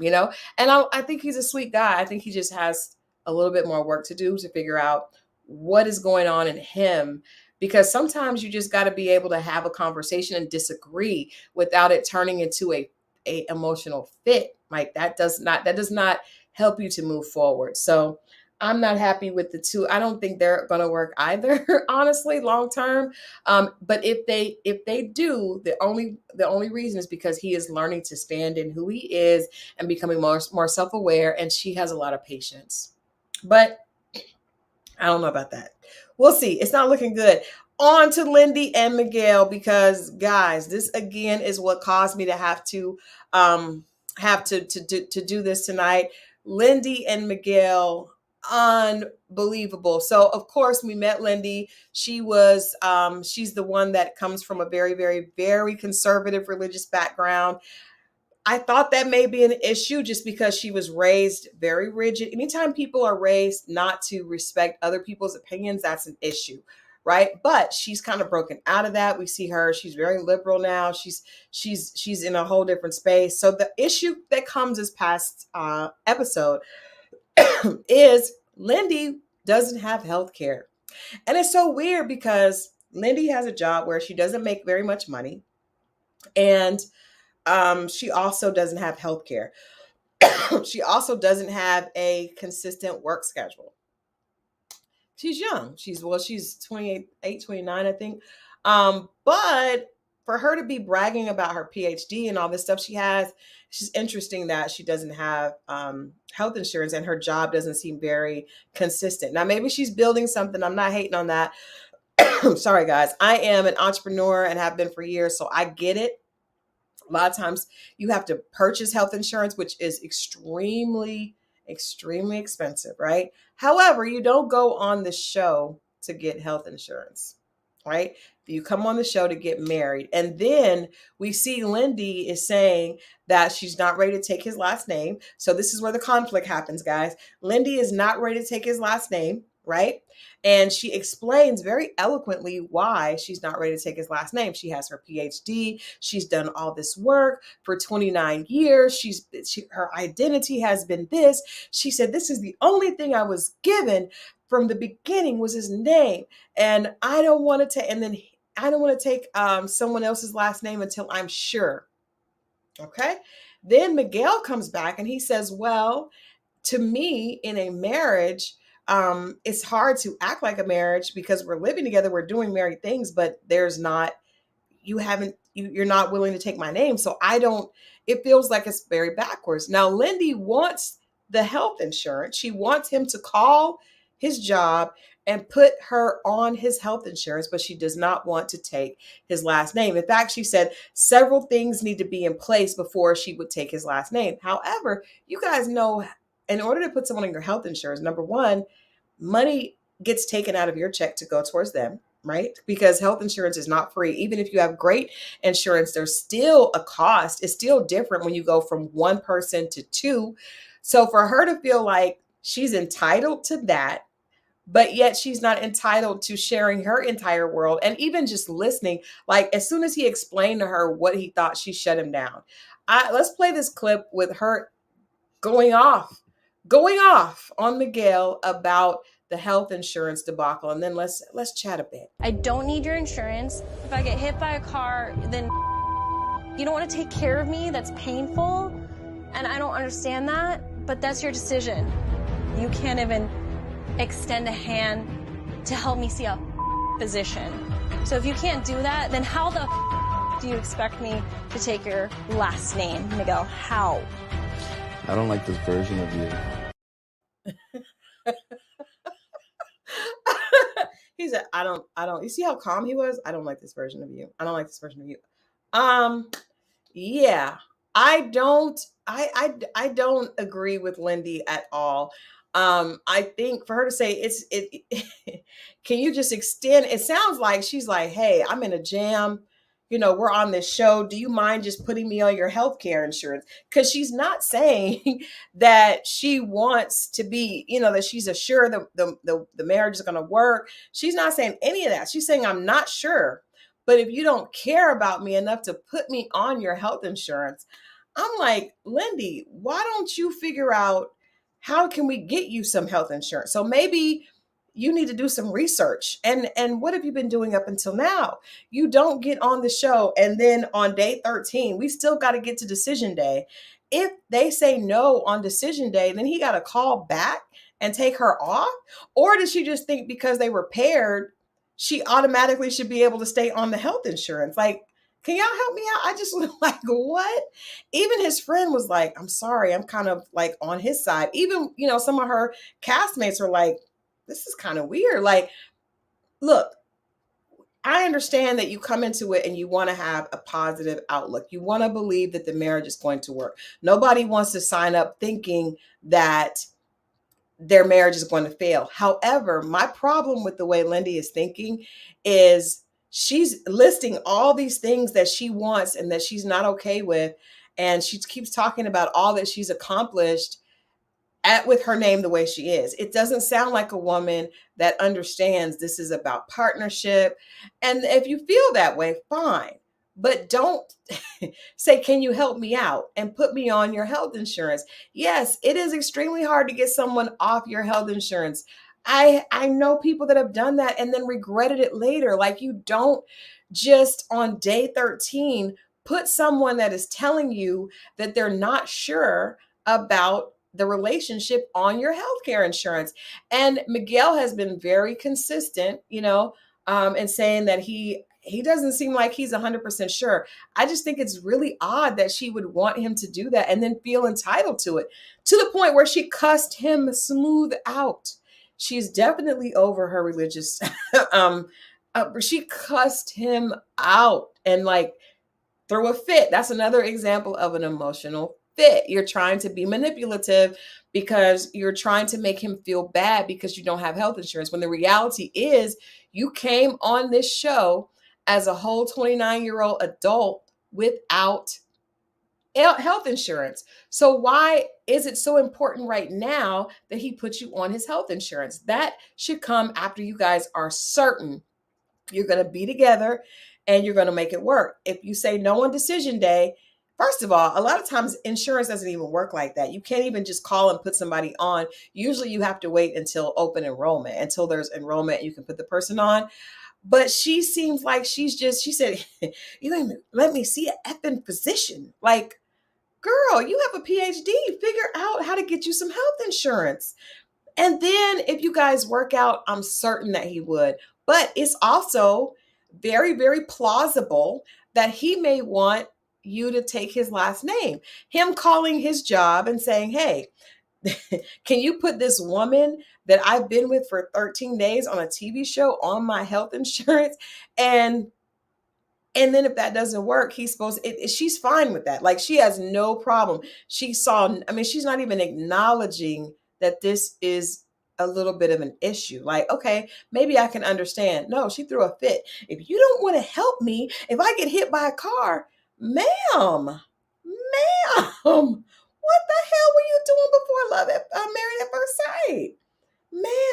And I think he's a sweet guy. I think he just has a little bit more work to do to figure out what is going on in him. Because sometimes you just got to be able to have a conversation and disagree without it turning into a emotional fit. Like that does not help you to move forward. So I'm not happy with the two. I don't think they're going to work either, honestly, long term. But if they do, the only reason is because he is learning to stand in who he is and becoming more self-aware, and she has a lot of patience. But I don't know about that. We'll see. It's not looking good. On to Lindy and Miguel, because guys, this again is what caused me to have to do this tonight. Lindy and Miguel, unbelievable. So of course we met Lindy. She's the one that comes from a very, very, very conservative religious background. I thought that may be an issue just because she was raised very rigid. Anytime people are raised not to respect other people's opinions, that's an issue, right? But she's kind of broken out of that. We see her; she's very liberal now. She's in a whole different space. So the issue that comes this past episode is Lindy doesn't have health care, and it's so weird because Lindy has a job where she doesn't make very much money, and she also doesn't have health care. She also doesn't have a consistent work schedule. She's young. She's 28, 29, I think. But for her to be bragging about her PhD and all this stuff she has, she's interesting that she doesn't have health insurance and her job doesn't seem very consistent. Now, maybe she's building something. I'm not hating on that. Sorry, guys. I am an entrepreneur and have been for years, so I get it. A lot of times you have to purchase health insurance, which is extremely, extremely expensive, right? However, you don't go on the show to get health insurance, right? You come on the show to get married. And then we see Lindy is saying that she's not ready to take his last name. So this is where the conflict happens, guys. Lindy is not ready to take his last name, right? And she explains very eloquently why she's not ready to take his last name. She has her PhD. She's done all this work for 29 years. Her identity has been this. She said, this is the only thing I was given from the beginning was his name. And I don't want to take someone else's last name until I'm sure. Okay. Then Miguel comes back and he says, well, to me, in a marriage, it's hard to act like a marriage because we're living together, we're doing married things, but you're not willing to take my name. So it feels like it's very backwards. Now, Lindy wants the health insurance. She wants him to call his job and put her on his health insurance, but she does not want to take his last name. In fact, she said several things need to be in place before she would take his last name. However, you guys know, in order to put someone on your health insurance, number one, money gets taken out of your check to go towards them, right? Because health insurance is not free. Even if you have great insurance, there's still a cost. It's still different when you go from one person to two. So for her to feel like she's entitled to that, but yet she's not entitled to sharing her entire world and even just listening, like as soon as he explained to her what he thought, she shut him down. Let's play this clip with her going off on Miguel about the health insurance debacle, and then let's chat a bit.
I don't need your insurance. If I get hit by a car, then you don't want to take care of me. That's painful, and I don't understand that, but that's your decision. You can't even extend a hand to help me see a physician. So if you can't do that, then how the do you expect me to take your last name, Miguel? How?
I don't like this version of you.
He said, I don't, you see how calm he was? I don't like this version of you. I don't like this version of you. Yeah, I don't agree with Lindy at all. I think for her to say can you just extend? It sounds like she's like, hey, I'm in a jam. We're on this show. Do you mind just putting me on your healthcare insurance? Because she's not saying that she wants to be, that she's assured the marriage is going to work. She's not saying any of that. She's saying, I'm not sure. But if you don't care about me enough to put me on your health insurance, I'm like, Lindy, why don't you figure out how can we get you some health insurance? So maybe you need to do some research. And what have you been doing up until now? You don't get on the show. And then on day 13, we still got to get to decision day. If they say no on decision day, then he got to call back and take her off? Or did she just think because they were paired, she automatically should be able to stay on the health insurance? Like, can y'all help me out? I just was like, what? Even his friend was like, I'm sorry, I'm kind of like on his side. Even, some of her castmates were like, this is kind of weird. Like, look, I understand that you come into it and you want to have a positive outlook. You want to believe that the marriage is going to work. Nobody wants to sign up thinking that their marriage is going to fail. However, my problem with the way Lindy is thinking is she's listing all these things that she wants and that she's not okay with. And she keeps talking about all that she's accomplished with her name the way she is. It doesn't sound like a woman that understands this is about partnership. And if you feel that way, fine. But don't say, can you help me out and put me on your health insurance? Yes, it is extremely hard to get someone off your health insurance. I know people that have done that and then regretted it later. Like, you don't just on day 13 put someone that is telling you that they're not sure about the relationship on your healthcare insurance. And Miguel has been very consistent, in saying that he doesn't seem like he's 100% sure. I just think it's really odd that she would want him to do that and then feel entitled to it, to the point where she cussed him smooth out. She's definitely over her religious, she cussed him out and like threw a fit. That's another example of an emotional fit. You're trying to be manipulative because you're trying to make him feel bad because you don't have health insurance, when the reality is you came on this show as a whole 29-year-old adult without health insurance. So why is it so important right now that he puts you on his health insurance? That should come after you guys are certain you're going to be together and you're going to make it work. If you say no on decision day, first of all, a lot of times insurance doesn't even work like that. You can't even just call and put somebody on. Usually you have to wait until open enrollment, until there's enrollment, you can put the person on. But she seems like she said, you don't even let me see an effing physician. Like, girl, you have a PhD. Figure out how to get you some health insurance. And then if you guys work out, I'm certain that he would. But it's also very, very plausible that he may want you to take his last name. Him calling his job and saying, hey, can you put this woman that I've been with for 13 days on a TV show on my health insurance? And then if that doesn't work, she's fine with that. Like, she has no problem. She's not even acknowledging that this is a little bit of an issue. Like, okay, maybe I can understand. No, she threw a fit. If you don't want to help me, if I get hit by a car, ma'am, what the hell were you doing before Married at First Sight?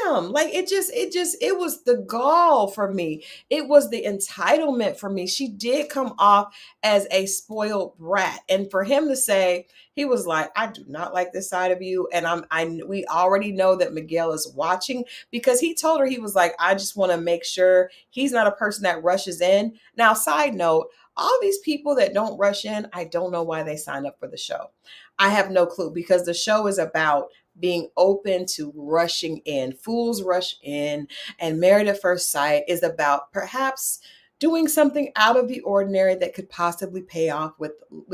damn, like it was the gall for me. It was the entitlement for me. She did come off as a spoiled brat. And for him to say, he was like, I do not like this side of you. And we already know that Miguel is watching, because he told her, he was like, I just want to make sure he's not a person that rushes in. Now, side note, all these people that don't rush in, I don't know why they signed up for the show. I have no clue, because the show is about being open to rushing in. Fools rush in, and Married at First Sight is about perhaps doing something out of the ordinary that could possibly pay off with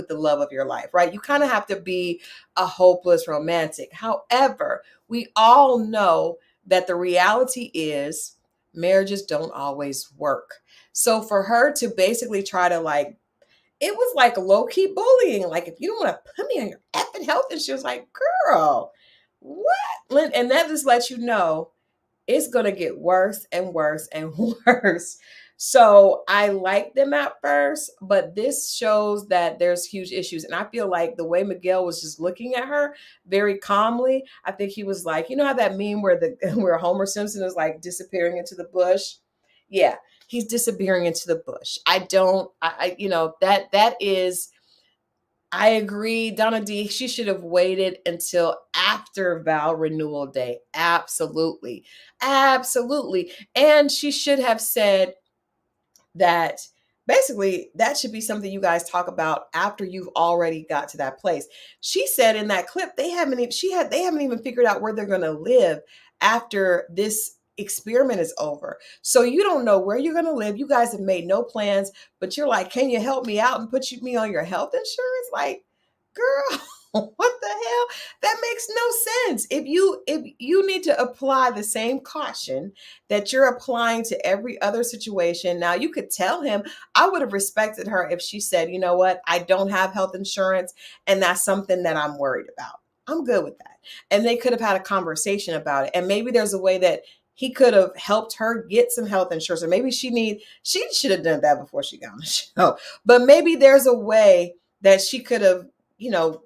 the love of your life, right? You kind of have to be a hopeless romantic. However, we all know that the reality is marriages don't always work. So for her to basically try to like, it was like low key bullying. Like, if you don't want to put me on your effing health insurance, like, girl, what? And that just lets you know it's going to get worse and worse and worse. So I liked them at first, but this shows that there's huge issues. And I feel like the way Miguel was just looking at her very calmly, I think he was like, you know how that meme where where Homer Simpson is like disappearing into the bush? Yeah, he's disappearing into the bush. That is, I agree. Donna D, she should have waited until after vow renewal day. Absolutely. Absolutely. And she should have said that basically that should be something you guys talk about after you've already got to that place. She said in that clip, they haven't even figured out where they're going to live after this experiment is over. So you don't know where you're going to live. You guys have made no plans, but you're like, can you help me out and put me on your health insurance? Like, girl, what the hell? That makes no sense. If you need to apply the same caution that you're applying to every other situation. Now, you could tell him. I would have respected her if she said, you know what, I don't have health insurance, and that's something that I'm worried about. I'm good with that. And they could have had a conversation about it. And maybe there's a way that he could have helped her get some health insurance. Or maybe she should have done that before she got on the show. But maybe there's a way that she could have,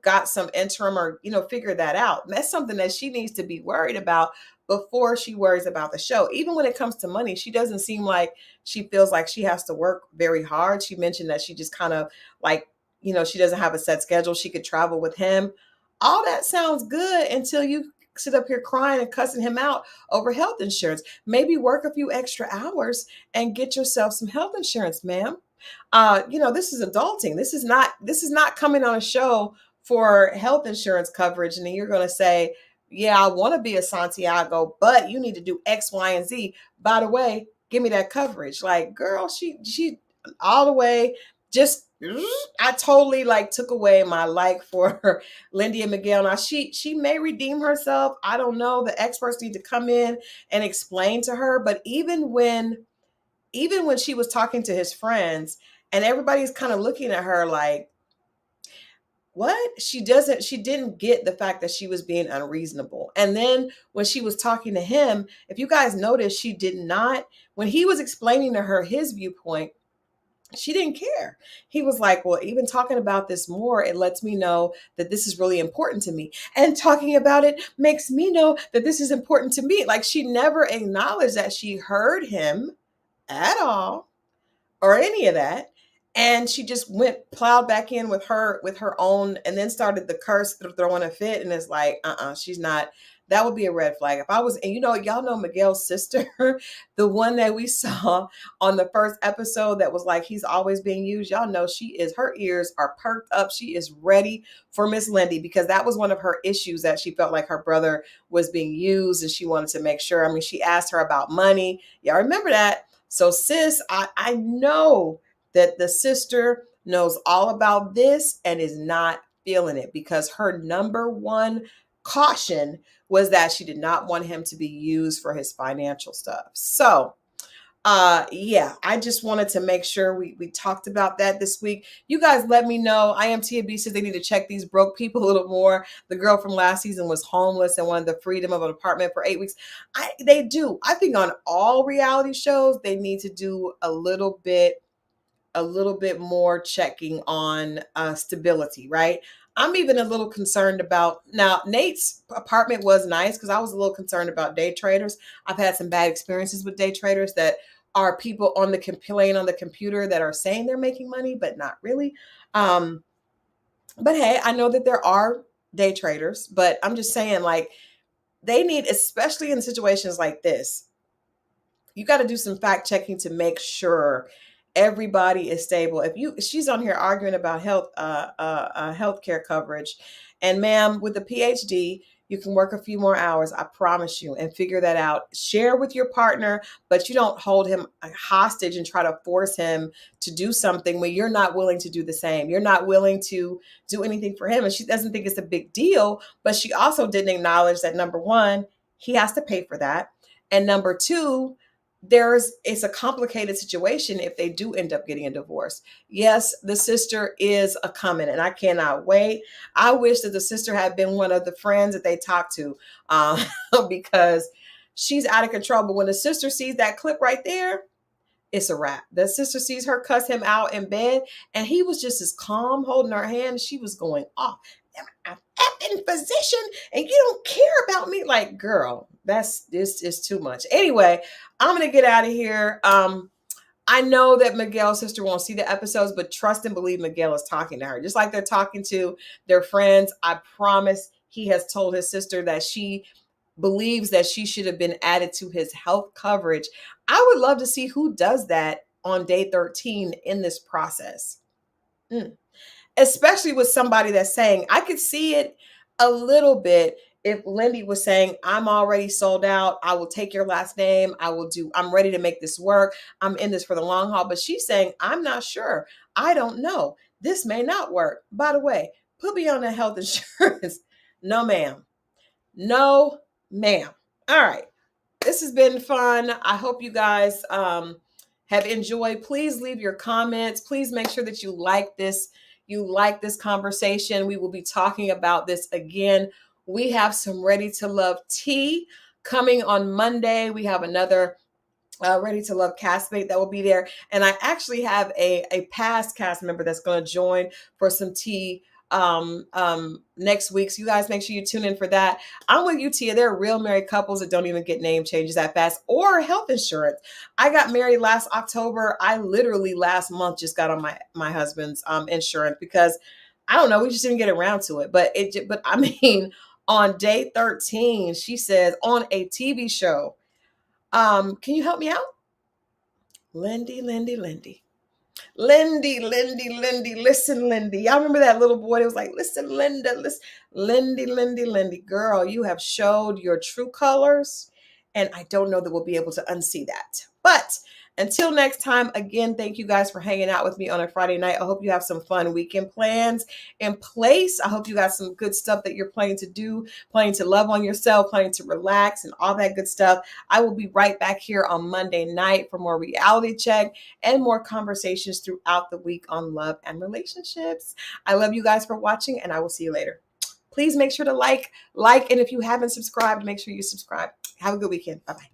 got some interim or, figure that out. And that's something that she needs to be worried about before she worries about the show. Even when it comes to money, she doesn't seem like she feels like she has to work very hard. She mentioned that she just kind of like, she doesn't have a set schedule. She could travel with him. All that sounds good until you sit up here crying and cussing him out over health insurance. Maybe work a few extra hours and get yourself some health insurance, ma'am. This is adulting. This is not coming on a show for health insurance coverage. And then you're going to say, yeah, I want to be a Santiago, but you need to do X, Y, and Z. By the way, give me that coverage. Like, girl, she all the way just, I totally like took away my like for Lindy and Miguel. Now she may redeem herself. I don't know. The experts need to come in and explain to her. But even when she was talking to his friends and everybody's kind of looking at her like, what? She didn't get the fact that she was being unreasonable. And then when she was talking to him, if you guys noticed, she did not, when he was explaining to her his viewpoint, she didn't care. He was like, well, even talking about this more, it lets me know that this is really important to me. And talking about it makes me know that this is important to me. Like, she never acknowledged that she heard him at all or any of that. And she just plowed back in with her own, and then started the curse throwing a fit. And it's like, she's not. That would be a red flag. If I was, and y'all know Miguel's sister, the one that we saw on the first episode that was like, he's always being used. Y'all know her ears are perked up. She is ready for Miss Lindy, because that was one of her issues, that she felt like her brother was being used and she wanted to make sure. I mean, she asked her about money. Y'all remember that. So sis, I know that the sister knows all about this and is not feeling it, because her number one caution was that she did not want him to be used for his financial stuff. So, I just wanted to make sure we talked about that this week. You guys let me know. IMTB says they need to check these broke people a little more. The girl from last season was homeless and wanted the freedom of an apartment for 8 weeks. They do. I think on all reality shows, they need to do a little bit more checking on stability, right? I'm even a little concerned about, now Nate's apartment was nice because I was a little concerned about day traders. I've had some bad experiences with day traders that are people on the playing on the computer that are saying they're making money, but not really. But hey, I know that there are day traders, but I'm just saying, like, they need, especially in situations like this, you got to do some fact checking to make sure everybody is stable. She's on here arguing about healthcare coverage, and ma'am, with a PhD, you can work a few more hours, I promise you, and figure that out. Share with your partner, but you don't hold him hostage and try to force him to do something when you're not willing to do the same. You're not willing to do anything for him, and she doesn't think it's a big deal, but she also didn't acknowledge that, number one, he has to pay for that, and number two, it's a complicated situation if they do end up getting a divorce. Yes, the sister is a coming, and I cannot wait. I wish that the sister had been one of the friends that they talked to, because she's out of control. But when the sister sees that clip right there, it's a wrap. The sister sees her cuss him out in bed, and he was just as calm, holding her hand. She was going off. I'm in physician, and you don't care about me. Like, girl, this is too much. Anyway, I'm gonna get out of here. I know that Miguel's sister won't see the episodes, but trust and believe Miguel is talking to her, just like they're talking to their friends. I promise he has told his sister that she believes that she should have been added to his health coverage. I would love to see who does that on day 13 in this process. Especially with somebody that's saying, I could see it a little bit if Lindy was saying, I'm already sold out. I will take your last name. I'm ready to make this work. I'm in this for the long haul. But she's saying, I'm not sure. I don't know. This may not work. By the way, put me on the health insurance. No, ma'am. No, ma'am. All right. This has been fun. I hope you guys have enjoyed. Please leave your comments. Please make sure that you like this conversation. We will be talking about this again. We have some Ready to Love tea coming on Monday. We have another Ready to Love castmate that will be there. And I actually have a past cast member that's going to join for some tea next week. So you guys make sure you tune in for that. I'm with you, Tia. There are real married couples that don't even get name changes that fast or health insurance. I got married last October. I literally last month just got on my husband's insurance because I don't know, we just didn't get around to it. But I mean, on day 13, she says on a TV show, can you help me out? Lindy. Listen, Lindy. Y'all remember that little boy that was like, listen, Linda, listen, Lindy. Girl, you have showed your true colors, and I don't know that we'll be able to unsee that. But until next time, again, thank you guys for hanging out with me on a Friday night. I hope you have some fun weekend plans in place. I hope you got some good stuff that you're planning to do, planning to love on yourself, planning to relax, and all that good stuff. I will be right back here on Monday night for more reality check and more conversations throughout the week on love and relationships. I love you guys for watching, and I will see you later. Please make sure to like, and if you haven't subscribed, make sure you subscribe. Have a good weekend. Bye-bye.